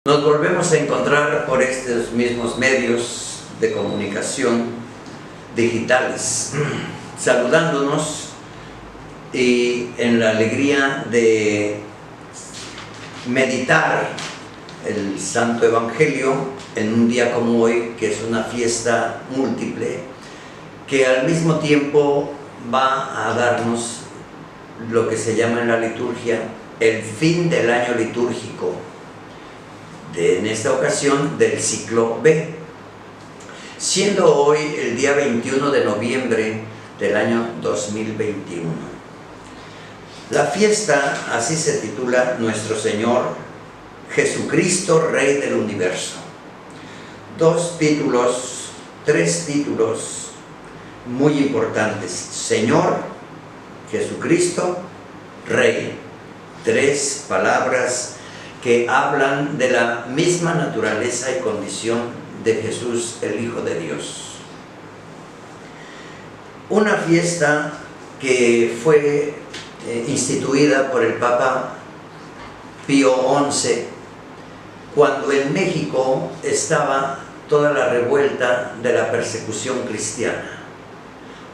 Nos volvemos a encontrar por estos mismos medios de comunicación digitales, saludándonos y en la alegría de meditar el Santo Evangelio en un día como hoy, que es una fiesta múltiple, que al mismo tiempo va a darnos lo que se llama en la liturgia el fin del año litúrgico, en esta ocasión del ciclo B, siendo hoy el día 21 de noviembre del año 2021. La fiesta así se titula Nuestro Señor Jesucristo, Rey del Universo. Tres títulos muy importantes: Señor, Jesucristo, Rey. Tres palabras que hablan de la misma naturaleza y condición de Jesús, el Hijo de Dios. Una fiesta que fue instituida por el Papa Pío XI, cuando en México estaba toda la revuelta de la persecución cristiana,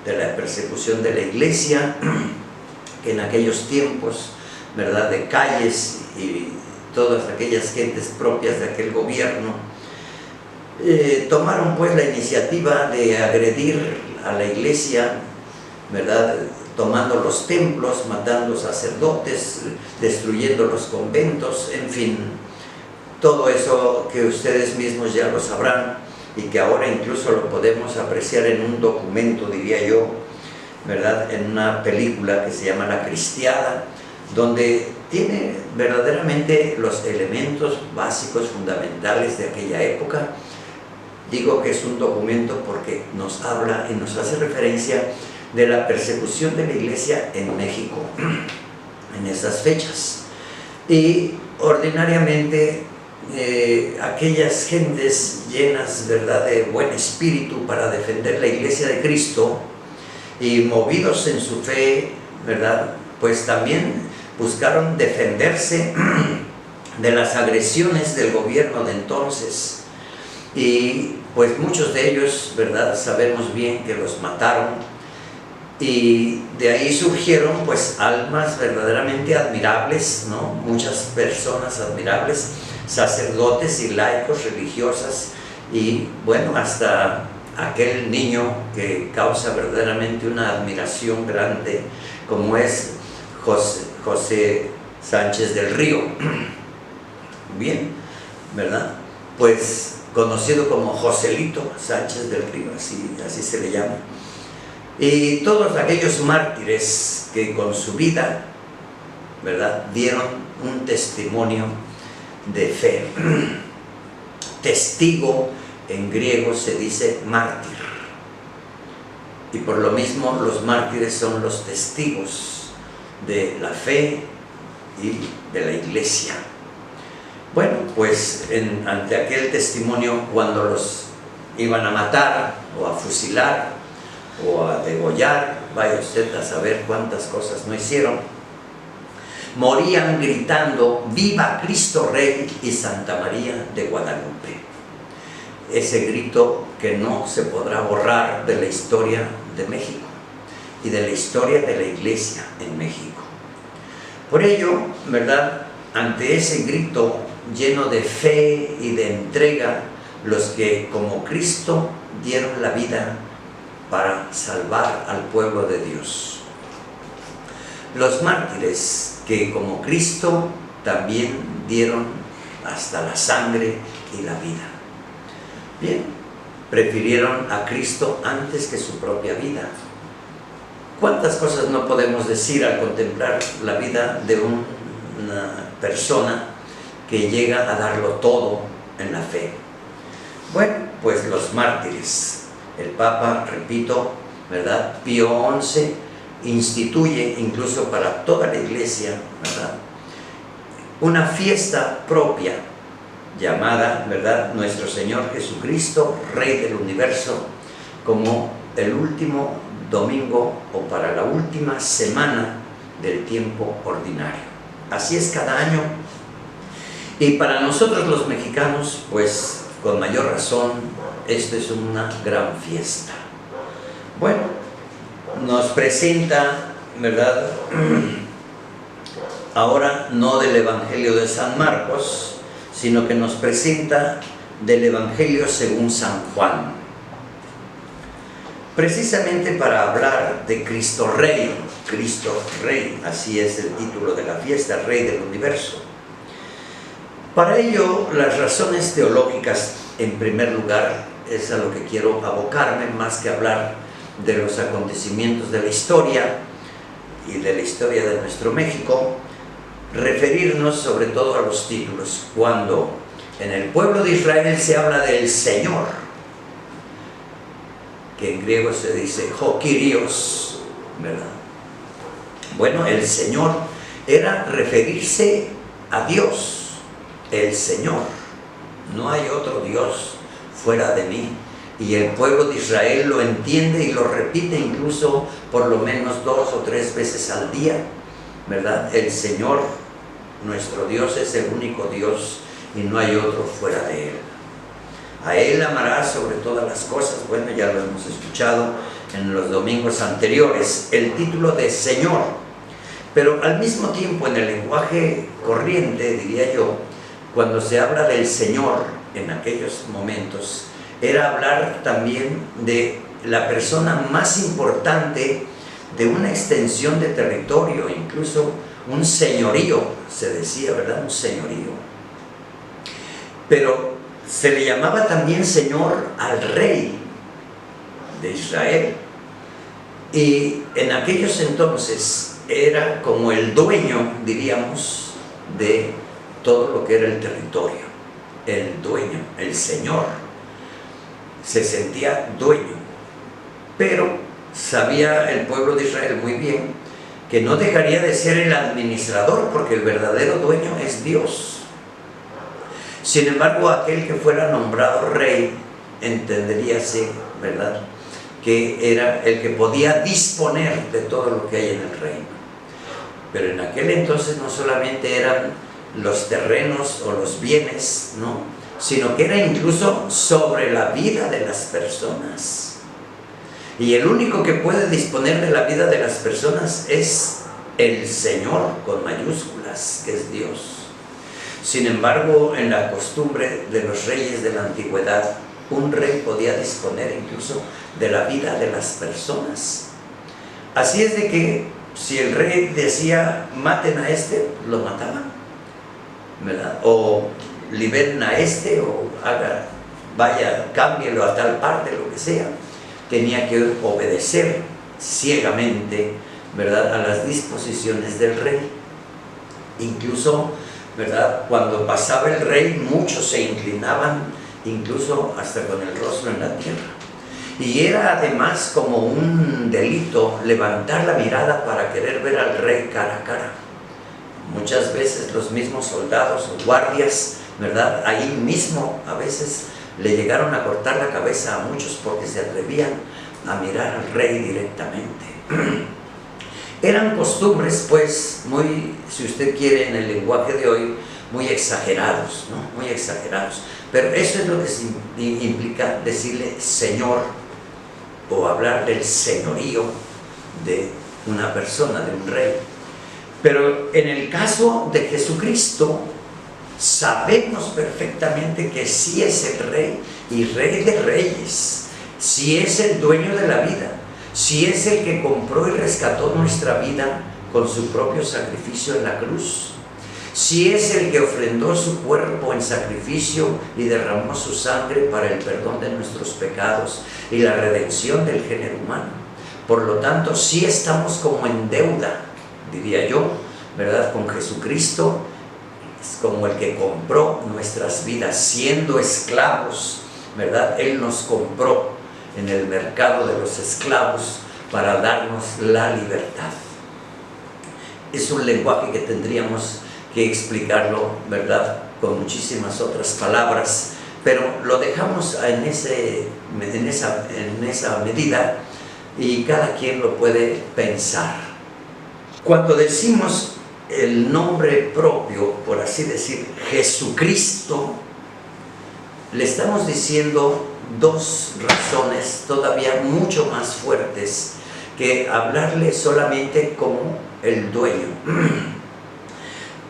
de la persecución de la Iglesia, que en aquellos tiempos, ¿verdad?, de calles y todas aquellas gentes propias de aquel gobierno, tomaron pues la iniciativa de agredir a la Iglesia, ¿verdad?, tomando los templos, matando sacerdotes, destruyendo los conventos, en fin, todo eso que ustedes mismos ya lo sabrán y que ahora incluso lo podemos apreciar en un documento, diría yo, ¿verdad?, en una película que se llama La Cristiada, donde tiene verdaderamente los elementos básicos, fundamentales de aquella época. Digo que es un documento porque nos habla y nos hace referencia de la persecución de la Iglesia en México en esas fechas. Y ordinariamente aquellas gentes llenas, ¿verdad?, de buen espíritu para defender la Iglesia de Cristo y movidos en su fe, ¿verdad?, pues también buscaron defenderse de las agresiones del gobierno de entonces, y pues muchos de ellos, ¿verdad?, sabemos bien que los mataron, y de ahí surgieron pues almas verdaderamente admirables, ¿no?, muchas personas admirables, sacerdotes y laicos, religiosas, y bueno, hasta aquel niño que causa verdaderamente una admiración grande, como es José Sánchez del Río. Bien, ¿verdad? Pues conocido como Joselito Sánchez del Río, así se le llama. Y todos aquellos mártires que con su vida, ¿verdad?, dieron un testimonio de fe. Testigo en griego se dice mártir, y por lo mismo los mártires son los testigos de la fe y de la Iglesia. Bueno, pues ante aquel testimonio, cuando los iban a matar o a fusilar o a degollar, vaya usted a saber cuántas cosas no hicieron, morían gritando: ¡Viva Cristo Rey y Santa María de Guadalupe! Ese grito que no se podrá borrar de la historia de México y de la historia de la Iglesia en México. Por ello, ¿verdad?, ante ese grito lleno de fe y de entrega, los que como Cristo dieron la vida para salvar al pueblo de Dios. Los mártires que como Cristo también dieron hasta la sangre y la vida. Bien, prefirieron a Cristo antes que su propia vida. ¿Cuántas cosas no podemos decir al contemplar la vida de una persona que llega a darlo todo en la fe? Bueno, pues los mártires. El Papa, repito, ¿verdad?, Pío XI instituye incluso para toda la Iglesia, ¿verdad?, una fiesta propia llamada, ¿verdad?, Nuestro Señor Jesucristo, Rey del Universo, como el último domingo o para la última semana del tiempo ordinario. Así es cada año. Y para nosotros los mexicanos, pues con mayor razón, esto es una gran fiesta. Bueno, nos presenta, ¿verdad? Ahora no del Evangelio de San Marcos, sino que nos presenta del Evangelio según San Juan. Precisamente para hablar de Cristo Rey, así es el título de la fiesta, Rey del Universo. Para ello, las razones teológicas, en primer lugar, es a lo que quiero abocarme, más que hablar de los acontecimientos de la historia y de la historia de nuestro México, referirnos sobre todo a los títulos. Cuando en el pueblo de Israel se habla del Señor, que en griego se dice ho Kyrios, ¿verdad? Bueno, el Señor era referirse a Dios, el Señor. No hay otro Dios fuera de mí. Y el pueblo de Israel lo entiende y lo repite incluso por lo menos 2 o 3 veces al día, ¿verdad? El Señor, nuestro Dios, es el único Dios y no hay otro fuera de Él. A Él amarás sobre todas las cosas. Bueno, ya lo hemos escuchado en los domingos anteriores, el título de Señor. Pero al mismo tiempo, en el lenguaje corriente, diría yo, cuando se habla del Señor en aquellos momentos, era hablar también de la persona más importante de una extensión de territorio, incluso un señorío, se decía, ¿verdad? Un señorío. Pero se le llamaba también Señor al rey de Israel. Y en aquellos entonces era como el dueño, diríamos, de todo lo que era el territorio. El dueño, el Señor. Se sentía dueño. Pero sabía el pueblo de Israel muy bien que no dejaría de ser el administrador, porque el verdadero dueño es Dios. Sin embargo, aquel que fuera nombrado rey, entenderíase, ¿verdad?, que era el que podía disponer de todo lo que hay en el reino. Pero en aquel entonces no solamente eran los terrenos o los bienes, ¿no?, sino que era incluso sobre la vida de las personas. Y el único que puede disponer de la vida de las personas es el Señor, con mayúsculas, que es Dios. Sin embargo, en la costumbre de los reyes de la antigüedad, un rey podía disponer incluso de la vida de las personas. Así es de que si el rey decía, maten a este, lo mataban, ¿verdad? O liberen a este, o vaya, cámbielo a tal parte, lo que sea. Tenía que obedecer ciegamente, ¿verdad?, a las disposiciones del rey. Incluso, ¿verdad?, cuando pasaba el rey, muchos se inclinaban, incluso hasta con el rostro en la tierra. Y era además como un delito levantar la mirada para querer ver al rey cara a cara. Muchas veces los mismos soldados o guardias, ¿verdad?, ahí mismo a veces le llegaron a cortar la cabeza a muchos porque se atrevían a mirar al rey directamente. Eran costumbres, pues, muy, si usted quiere, en el lenguaje de hoy, muy exagerados, ¿no? Muy exagerados. Pero eso es lo que implica decirle Señor, o hablar del señorío de una persona, de un rey. Pero en el caso de Jesucristo, sabemos perfectamente que sí es el rey y rey de reyes, sí es el dueño de la vida, sí es el que compró y rescató nuestra vida con su propio sacrificio en la cruz, sí es el que ofrendó su cuerpo en sacrificio y derramó su sangre para el perdón de nuestros pecados y la redención del género humano. Por lo tanto, sí estamos como en deuda, diría yo, ¿verdad?, con Jesucristo. Es como el que compró nuestras vidas siendo esclavos, ¿verdad? Él nos compró en el mercado de los esclavos para darnos la libertad. Es un lenguaje que tendríamos que explicarlo, ¿verdad?, con muchísimas otras palabras, pero lo dejamos en esa medida y cada quien lo puede pensar. Cuando decimos el nombre propio, por así decir, Jesucristo, le estamos diciendo dos razones todavía mucho más fuertes que hablarle solamente como el dueño.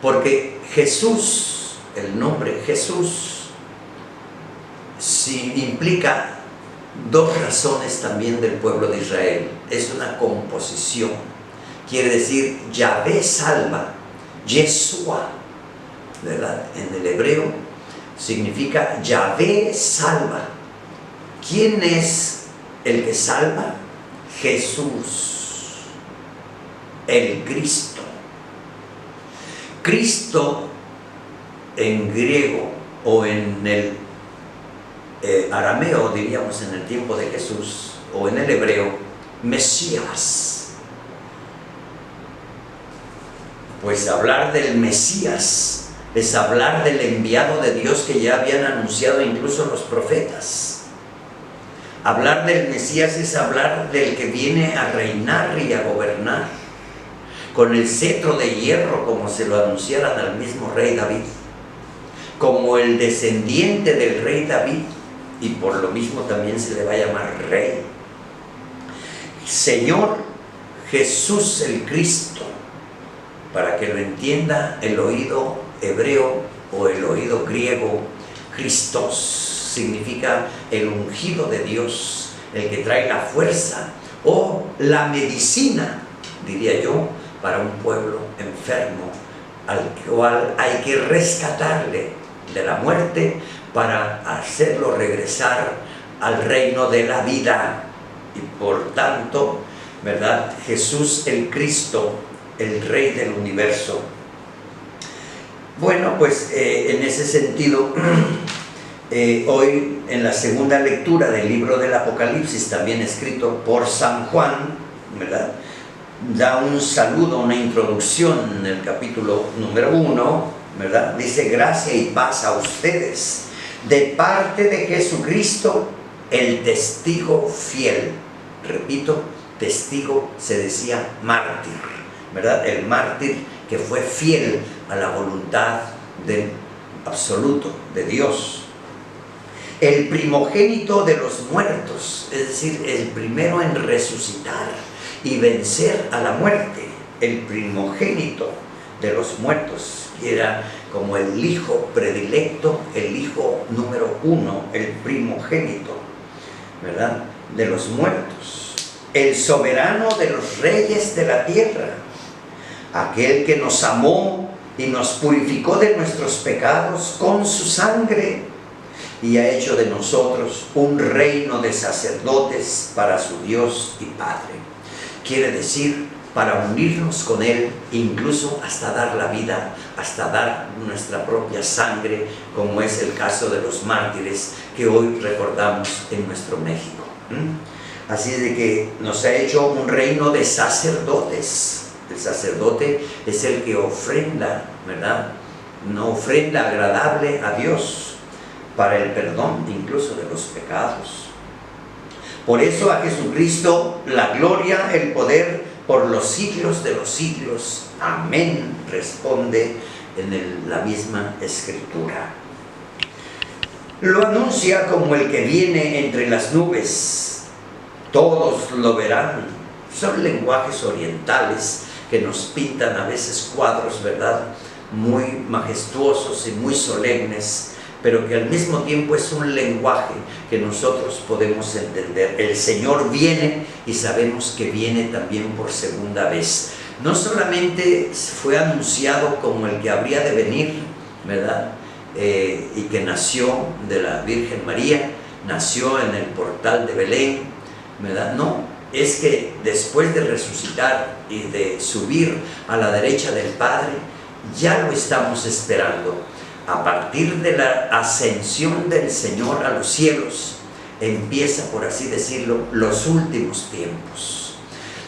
Porque Jesús, el nombre Jesús, sí implica dos razones también del pueblo de Israel. Es una composición. Quiere decir Yahvé salva, Yeshua, ¿verdad? En el hebreo significa Yahvé salva. ¿Quién es el que salva? Jesús, el Cristo. Cristo en griego o en el arameo, diríamos en el tiempo de Jesús, o en el hebreo, Mesías. Pues hablar del Mesías es hablar del enviado de Dios que ya habían anunciado incluso los profetas. Hablar del Mesías es hablar del que viene a reinar y a gobernar con el cetro de hierro, como se lo anunciaran al mismo rey David, como el descendiente del rey David, y por lo mismo también se le va a llamar rey. Señor Jesús el Cristo, para que lo entienda el oído hebreo o el oído griego, Christos significa el ungido de Dios, el que trae la fuerza o la medicina, diría yo, para un pueblo enfermo, al cual hay que rescatarle de la muerte para hacerlo regresar al reino de la vida. Y por tanto, ¿verdad? Jesús el Cristo, el Rey del universo. Bueno, pues en ese sentido, hoy en la segunda lectura del libro del Apocalipsis, también escrito por San Juan, ¿verdad?, da un saludo, una introducción en el capítulo número 1, ¿verdad? Dice: gracia y paz a ustedes, de parte de Jesucristo, el testigo fiel. Repito, testigo se decía mártir, ¿verdad? El mártir que fue fiel a la voluntad del absoluto, de Dios. El primogénito de los muertos, es decir, el primero en resucitar y vencer a la muerte. El primogénito de los muertos, que era como el hijo predilecto, el hijo número 1, el primogénito, ¿verdad?, de los muertos. El soberano de los reyes de la tierra, aquel que nos amó y nos purificó de nuestros pecados con su sangre y ha hecho de nosotros un reino de sacerdotes para su Dios y Padre. Quiere decir, para unirnos con Él, incluso hasta dar la vida, hasta dar nuestra propia sangre, como es el caso de los mártires que hoy recordamos en nuestro México. Así es de que nos ha hecho un reino de sacerdotes. El sacerdote es el que ofrenda, ¿verdad?, una ofrenda agradable a Dios para el perdón incluso de los pecados. Por eso a Jesucristo la gloria, el poder por los siglos de los siglos. Amén, responde en la misma Escritura. Lo anuncia como el que viene entre las nubes. Todos lo verán. Son lenguajes orientales que nos pintan a veces cuadros, ¿verdad?, muy majestuosos y muy solemnes, pero que al mismo tiempo es un lenguaje que nosotros podemos entender. El Señor viene y sabemos que viene también por segunda vez. No solamente fue anunciado como el que habría de venir, ¿verdad?, y que nació de la Virgen María, nació en el portal de Belén, ¿verdad? No, es que después de resucitar y de subir a la derecha del Padre, ya lo estamos esperando. A partir de la ascensión del Señor a los cielos, empieza, por así decirlo, los últimos tiempos.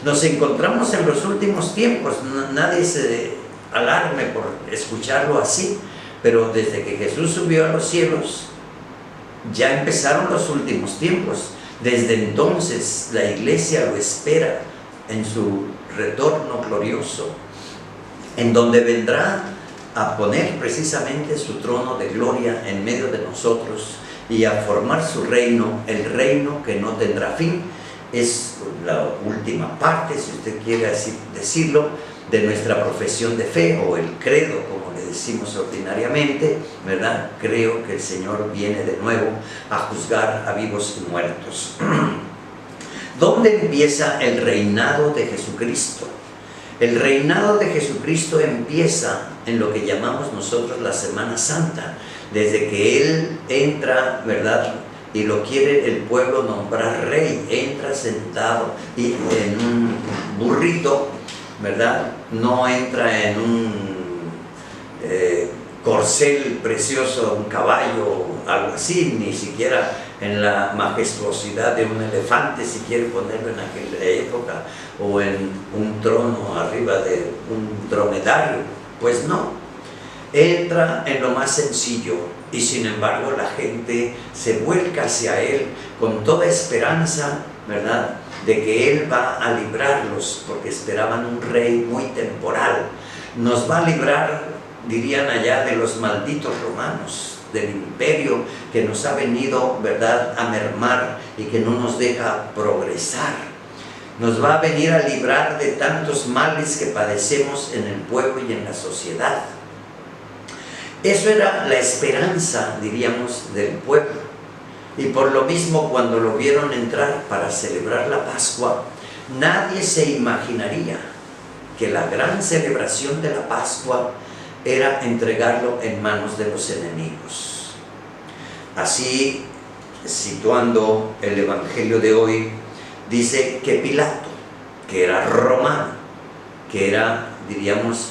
Nos encontramos en los últimos tiempos. Nadie se alarme por escucharlo así, pero desde que Jesús subió a los cielos, ya empezaron los últimos tiempos. Desde entonces la Iglesia lo espera en su retorno glorioso. en donde vendrá a poner precisamente su trono de gloria en medio de nosotros y a formar su reino, el reino que no tendrá fin. Es la última parte, si usted quiere así decirlo, de nuestra profesión de fe, o el credo, como le decimos ordinariamente, ¿verdad? Creo que el Señor viene de nuevo a juzgar a vivos y muertos. ¿Dónde empieza el reinado de Jesucristo? El reinado de Jesucristo empieza en lo que llamamos nosotros la Semana Santa, desde que Él entra, ¿verdad?, y lo quiere el pueblo nombrar rey. Entra sentado y en un burrito, ¿verdad? No entra en un corcel precioso, un caballo, algo así, ni siquiera en la majestuosidad de un elefante, si quiere ponerlo en aquella época, o en un trono arriba de un dromedario. Pues no, entra en lo más sencillo, y sin embargo la gente se vuelca hacia Él con toda esperanza, ¿verdad?, de que Él va a librarlos, porque esperaban un rey muy temporal. Nos va a librar, dirían allá, de los malditos romanos, del imperio que nos ha venido, ¿verdad?, a mermar y que no nos deja progresar. Nos va a venir a librar de tantos males que padecemos en el pueblo y en la sociedad. Eso era la esperanza, diríamos, del pueblo. Y por lo mismo, cuando lo vieron entrar para celebrar la Pascua, nadie se imaginaría que la gran celebración de la Pascua era entregarlo en manos de los enemigos. Así, situando el Evangelio de hoy, dice que Pilato, que era romano, que era, diríamos,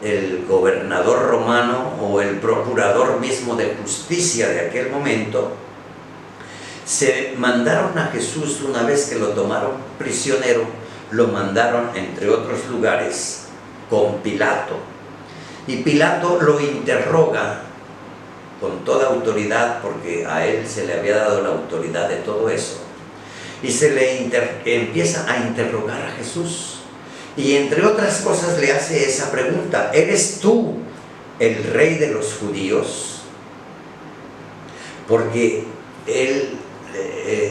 el gobernador romano o el procurador mismo de justicia de aquel momento, se mandaron a Jesús. Una vez que lo tomaron prisionero, lo mandaron, entre otros lugares, con Pilato. Y Pilato lo interroga con toda autoridad, porque a él se le había dado la autoridad de todo eso. Y se le empieza a interrogar a Jesús. Y entre otras cosas le hace esa pregunta: ¿eres tú el rey de los judíos? Porque él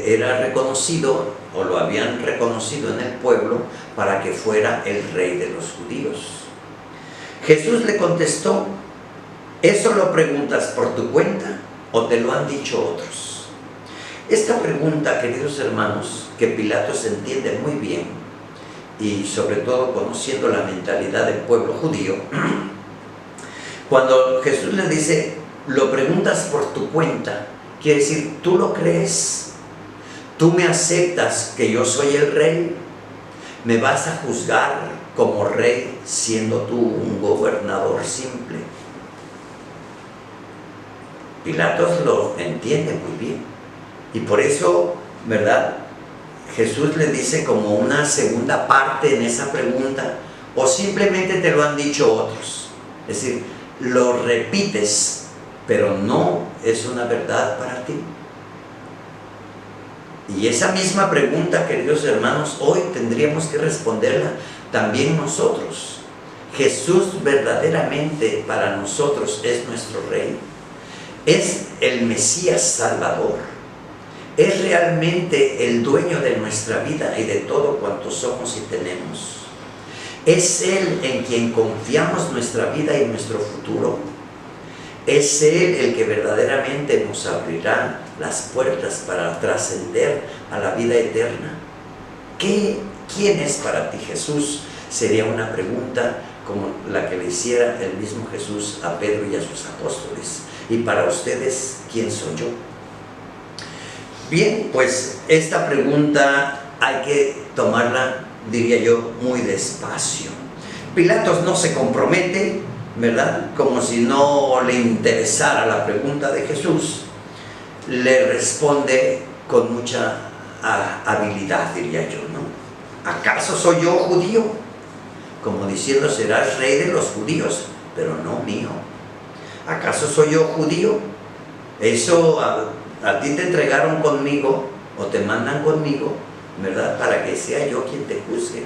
era reconocido, o lo habían reconocido en el pueblo, para que fuera el rey de los judíos. Jesús le contestó: ¿eso lo preguntas por tu cuenta o te lo han dicho otros? Esta pregunta, queridos hermanos, que Pilato se entiende muy bien, y sobre todo conociendo la mentalidad del pueblo judío, cuando Jesús le dice: lo preguntas por tu cuenta, quiere decir, ¿tú lo crees? ¿Tú me aceptas que yo soy el rey? ¿Me vas a juzgar como rey siendo tú un gobernador simple? Pilatos lo entiende muy bien, y por eso, ¿verdad?, Jesús le dice como una segunda parte en esa pregunta: o simplemente te lo han dicho otros. Es decir, lo repites, pero no es una verdad para ti. Y esa misma pregunta, queridos hermanos, hoy tendríamos que responderla también nosotros. ¿Jesús verdaderamente para nosotros es nuestro Rey? ¿Es el Mesías Salvador? ¿Es realmente el dueño de nuestra vida y de todo cuanto somos y tenemos? ¿Es Él en quien confiamos nuestra vida y nuestro futuro? ¿Es Él el que verdaderamente nos abrirá las puertas para trascender a la vida eterna? ¿Quién es para ti Jesús? Sería una pregunta como la que le hiciera el mismo Jesús a Pedro y a sus apóstoles. Y para ustedes, ¿quién soy yo? Bien, pues esta pregunta hay que tomarla, diría yo, muy despacio. Pilatos no se compromete, ¿verdad?, como si no le interesara la pregunta de Jesús. Le responde con mucha habilidad, diría yo, ¿no? ¿Acaso soy yo judío? Como diciendo, serás rey de los judíos, pero no mío. ¿Acaso soy yo judío? Eso a ti te entregaron conmigo, o te mandan conmigo, ¿verdad?, para que sea yo quien te juzgue.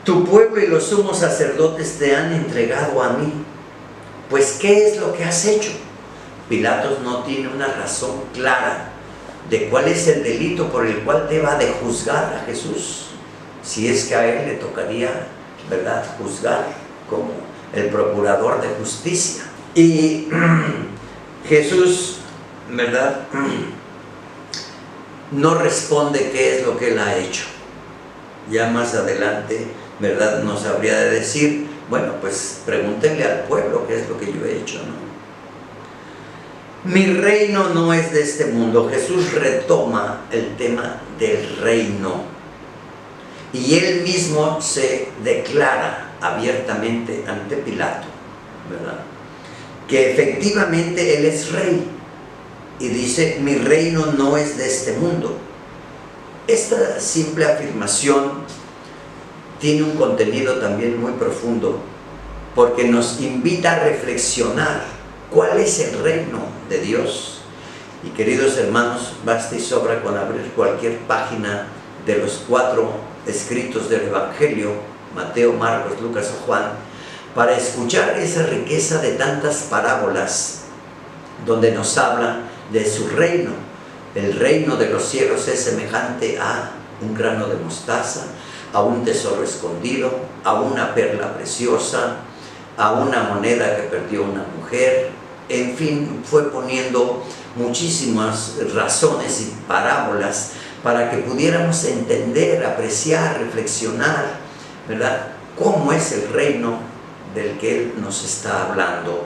tu pueblo y los sumos sacerdotes te han entregado a mí. Pues, ¿qué es lo que has hecho? Pilatos no tiene una razón clara de cuál es el delito por el cual deba de juzgar a Jesús, si es que a él le tocaría, ¿verdad?, juzgar como el procurador de justicia. Y Jesús, ¿verdad?, no responde qué es lo que él ha hecho. Ya más adelante, ¿verdad?, nos habría de decir, bueno, pues pregúntenle al pueblo qué es lo que yo he hecho, ¿no? Mi reino no es de este mundo. Jesús retoma el tema del reino. Y él mismo se declara abiertamente ante Pilato, ¿verdad?, que efectivamente él es rey. Y dice, mi reino no es de este mundo. Esta simple afirmación tiene un contenido también muy profundo, porque nos invita a reflexionar cuál es el reino de Dios. Y queridos hermanos, basta y sobra con abrir cualquier página de los 4 escritos del Evangelio, Mateo, Marcos, Lucas o Juan, para escuchar esa riqueza de tantas parábolas donde nos habla de su reino. El reino de los cielos es semejante a un grano de mostaza, a un tesoro escondido, a una perla preciosa, a una moneda que perdió una mujer. En fin, fue poniendo muchísimas razones y parábolas para que pudiéramos entender, apreciar, reflexionar, ¿verdad?, cómo es el reino del que él nos está hablando,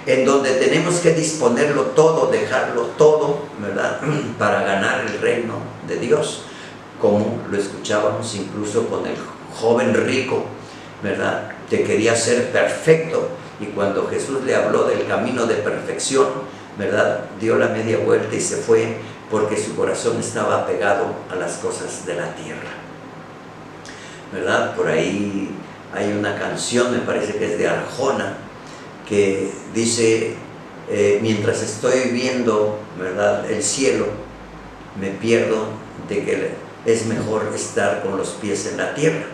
en donde tenemos que disponerlo todo, dejarlo todo, ¿verdad?, para ganar el reino de Dios, como lo escuchábamos incluso con el joven rico, ¿verdad?, que quería ser perfecto, y cuando Jesús le habló del camino de perfección, ¿verdad?, dio la media vuelta y se fue, porque su corazón estaba apegado a las cosas de la tierra, ¿verdad? Por ahí hay una canción, me parece que es de Arjona, que dice, mientras estoy viendo, ¿verdad?, el cielo, me pierdo de que es mejor estar con los pies en la tierra.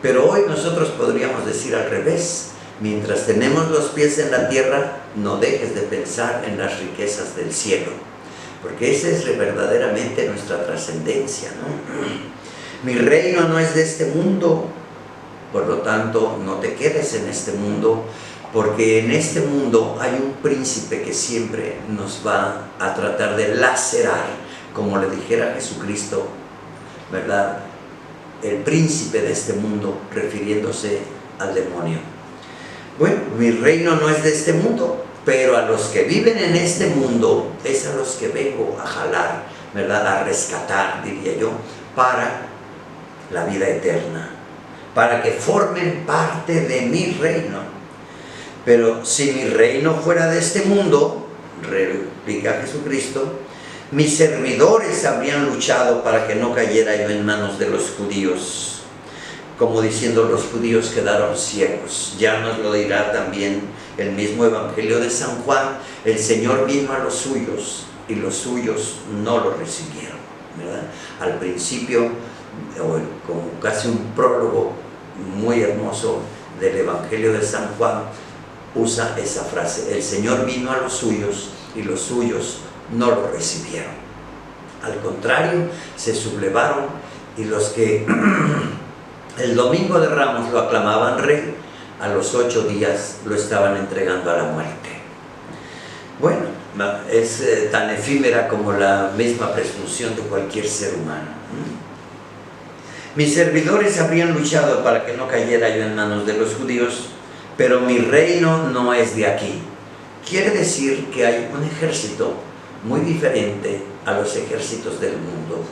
Pero hoy nosotros podríamos decir al revés: mientras tenemos los pies en la tierra, no dejes de pensar en las riquezas del cielo, porque esa es verdaderamente nuestra trascendencia, ¿no? Mi reino no es de este mundo, por lo tanto no te quedes en este mundo, porque en este mundo hay un príncipe que siempre nos va a tratar de lacerar, como le dijera Jesucristo, ¿verdad?, el príncipe de este mundo, refiriéndose al demonio. Bueno, mi reino no es de este mundo, pero a los que viven en este mundo es a los que vengo a jalar, ¿verdad?, a rescatar, diría yo, para la vida eterna, para que formen parte de mi reino. Pero si mi reino fuera de este mundo, replica Jesucristo, mis servidores habrían luchado para que no cayera yo en manos de los judíos. Como diciendo, los judíos quedaron ciegos. Ya nos lo dirá también el mismo Evangelio de San Juan. El Señor vino a los suyos y los suyos no lo recibieron, ¿verdad? Al principio, como casi un prólogo muy hermoso del Evangelio de San Juan, usa esa frase: el Señor vino a los suyos y los suyos no lo recibieron. Al contrario, se sublevaron, y los que el domingo de Ramos lo aclamaban rey, a los 8 días lo estaban entregando a la muerte. Bueno, es tan efímera como la misma presunción de cualquier ser humano. Mis servidores habrían luchado para que no cayera yo en manos de los judíos, pero mi reino no es de aquí. Quiere decir que hay un ejército muy diferente a los ejércitos del mundo.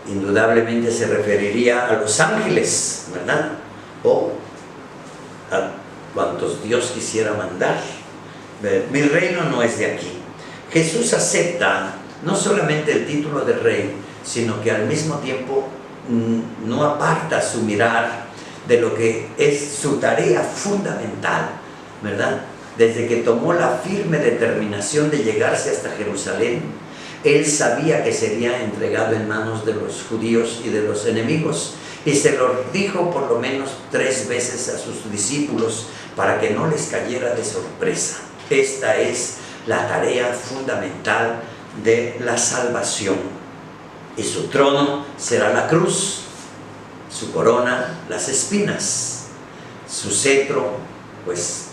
Indudablemente se referiría a los ángeles, ¿verdad?, o a cuantos Dios quisiera mandar. Mi reino no es de aquí. Jesús acepta no solamente el título de rey, sino que al mismo tiempo no aparta su mirar de lo que es su tarea fundamental, ¿verdad? Desde que tomó la firme determinación de llegarse hasta Jerusalén, él sabía que sería entregado en manos de los judíos y de los enemigos, Y se lo dijo por lo menos 3 veces a sus discípulos para que no les cayera de sorpresa. Esta es la tarea fundamental de la salvación. Y su trono será la cruz, su corona las espinas, su cetro, pues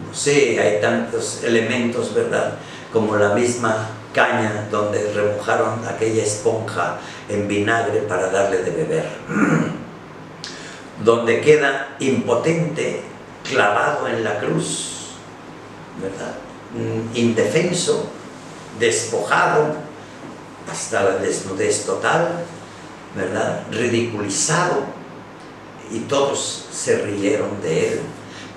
no sé, hay tantos elementos, ¿verdad? Como la misma caña donde remojaron aquella esponja en vinagre para darle de beber, donde queda impotente, clavado en la cruz, ¿verdad? Indefenso, despojado hasta la desnudez total, ¿verdad? Ridiculizado, y todos se rieron de él,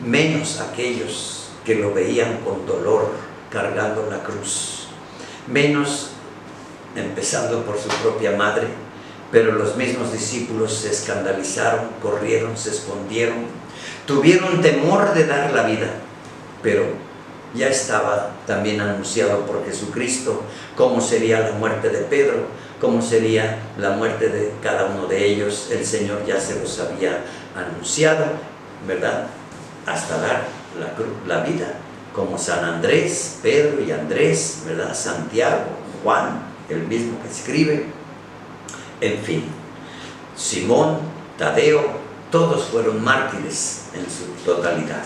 menos aquellos que lo veían con dolor cargando la cruz, menos empezando por su propia madre, pero los mismos discípulos se escandalizaron, corrieron, se escondieron, tuvieron temor de dar la vida, pero ya estaba también anunciado por Jesucristo cómo sería la muerte de Pedro, cómo sería la muerte de cada uno de ellos. El Señor ya se los había anunciado, ¿verdad? Hasta dar la vida, como San Andrés, Pedro y Andrés, ¿verdad? Santiago, Juan, el mismo que escribe, en fin, Simón, Tadeo, todos fueron mártires en su totalidad.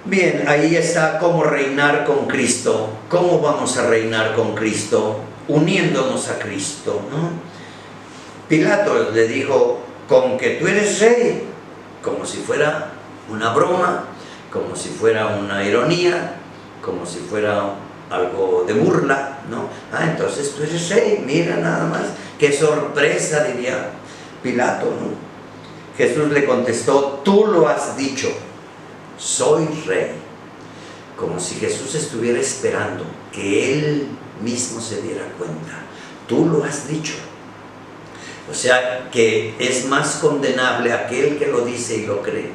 Bien, ahí está cómo reinar con Cristo. ¿Cómo vamos a reinar con Cristo? Uniéndonos a Cristo, ¿no? Pilato le dijo, con que tú eres rey, como si fuera una broma, como si fuera una ironía, como si fuera algo de burla, ¿no? Ah, entonces tú eres rey, mira nada más, qué sorpresa, diría Pilato, ¿no? Jesús le contestó, tú lo has dicho, soy rey. Como si Jesús estuviera esperando que él mismo se diera cuenta, tú lo has dicho. O sea que es más condenable aquel que lo dice y lo cree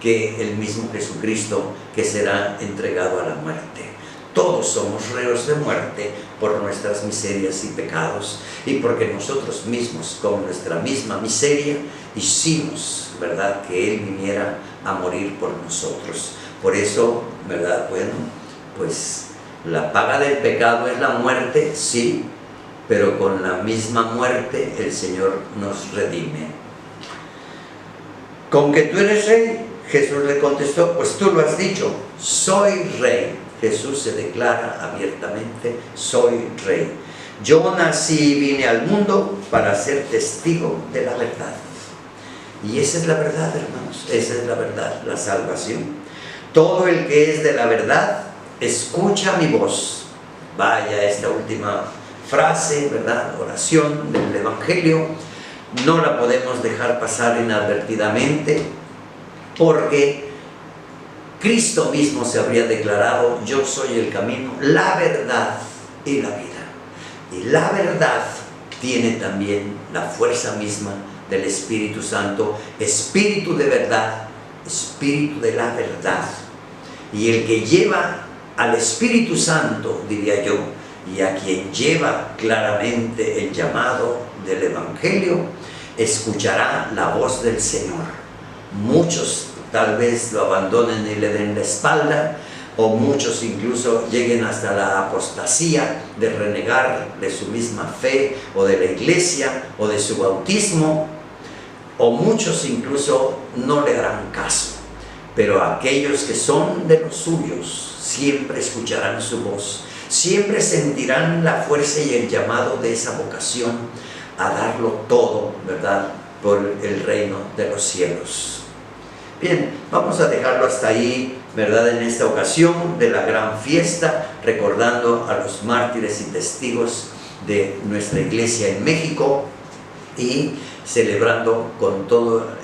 que el mismo Jesucristo que será entregado a la muerte. Todos somos reos de muerte por nuestras miserias y pecados, y porque nosotros mismos, con nuestra misma miseria, hicimos, ¿verdad?, que Él viniera a morir por nosotros. Por eso, ¿verdad?, bueno, pues la paga del pecado es la muerte, sí, pero con la misma muerte el Señor nos redime. ¿Con que tú eres rey? Jesús le contestó, pues tú lo has dicho, soy rey. Jesús se declara abiertamente, soy rey. Yo nací y vine al mundo para ser testigo de la verdad. Y esa es la verdad, hermanos, esa es la verdad, la salvación. Todo el que es de la verdad, escucha mi voz. Vaya esta última frase, ¿verdad?, oración del Evangelio, no la podemos dejar pasar inadvertidamente, porque Cristo mismo se habría declarado, yo soy el camino, la verdad y la vida. Y la verdad tiene también la fuerza misma del Espíritu Santo, Espíritu de verdad, Espíritu de la verdad. Y el que lleva al Espíritu Santo, diría yo, y a quien lleva claramente el llamado del Evangelio, escuchará la voz del Señor. Muchos tal vez lo abandonen y le den la espalda, o muchos incluso lleguen hasta la apostasía de renegar de su misma fe, o de la iglesia, o de su bautismo, o muchos incluso no le harán caso. Pero aquellos que son de los suyos siempre escucharán su voz, siempre sentirán la fuerza y el llamado de esa vocación a darlo todo, ¿verdad?, por el reino de los cielos. Bien, vamos a dejarlo hasta ahí, ¿verdad?, en esta ocasión de la gran fiesta, recordando a los mártires y testigos de nuestra iglesia en México y celebrando con toda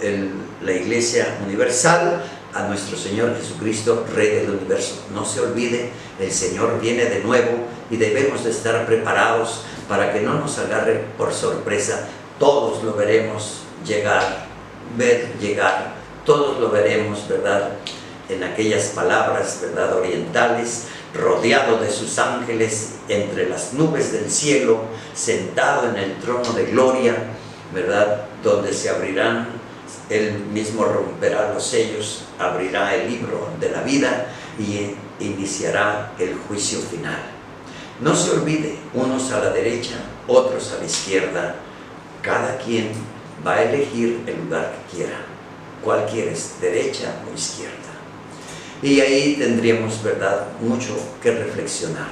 la iglesia universal a nuestro Señor Jesucristo, Rey del universo. No se olvide, el Señor viene de nuevo y debemos de estar preparados para que no nos agarre por sorpresa. Todos lo veremos llegar, todos lo veremos, ¿verdad?, en aquellas palabras, ¿verdad?, orientales, rodeado de sus ángeles entre las nubes del cielo, sentado en el trono de gloria, ¿verdad? Donde se abrirán, Él mismo romperá los sellos, abrirá el libro de la vida y iniciará el juicio final. No se olvide, unos a la derecha, otros a la izquierda. Cada quien va a elegir el lugar que quiera. ¿Cuál quieres, derecha o izquierda? Y ahí tendríamos, ¿verdad?, mucho que reflexionar.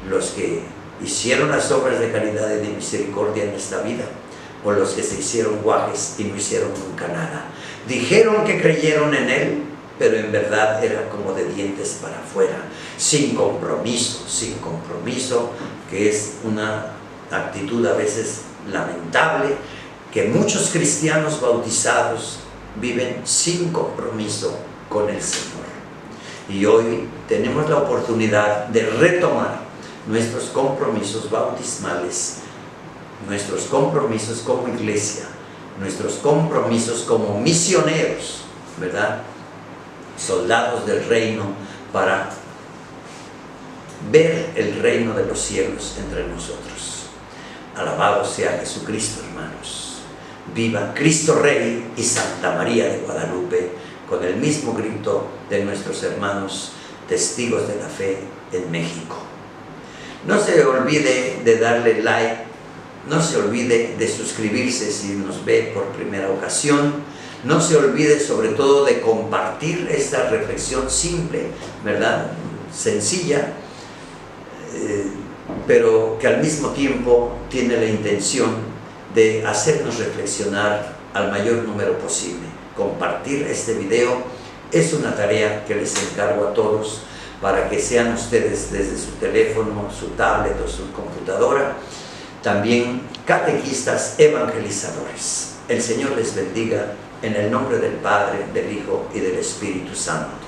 Los que hicieron las obras de caridad y de misericordia en esta vida, o los que se hicieron guajes y no hicieron nunca nada. Dijeron que creyeron en Él, pero en verdad era como de dientes para afuera, sin compromiso, que es una actitud a veces lamentable, que muchos cristianos bautizados viven sin compromiso con el Señor. Y hoy tenemos la oportunidad de retomar nuestros compromisos bautismales, nuestros compromisos como iglesia, nuestros compromisos como misioneros, ¿verdad?, soldados del reino, para ver el reino de los cielos entre nosotros. Alabado sea Jesucristo, hermanos. Viva Cristo Rey y Santa María de Guadalupe, con el mismo grito de nuestros hermanos testigos de la fe en México. No se olvide de darle like, no se olvide de suscribirse si nos ve por primera ocasión. No se olvide sobre todo de compartir esta reflexión simple, ¿verdad?, sencilla, pero que al mismo tiempo tiene la intención de hacernos reflexionar al mayor número posible. Compartir este video es una tarea que les encargo a todos, para que sean ustedes desde su teléfono, su tablet o su computadora, también catequistas evangelizadores. El Señor les bendiga, en el nombre del Padre, del Hijo y del Espíritu Santo.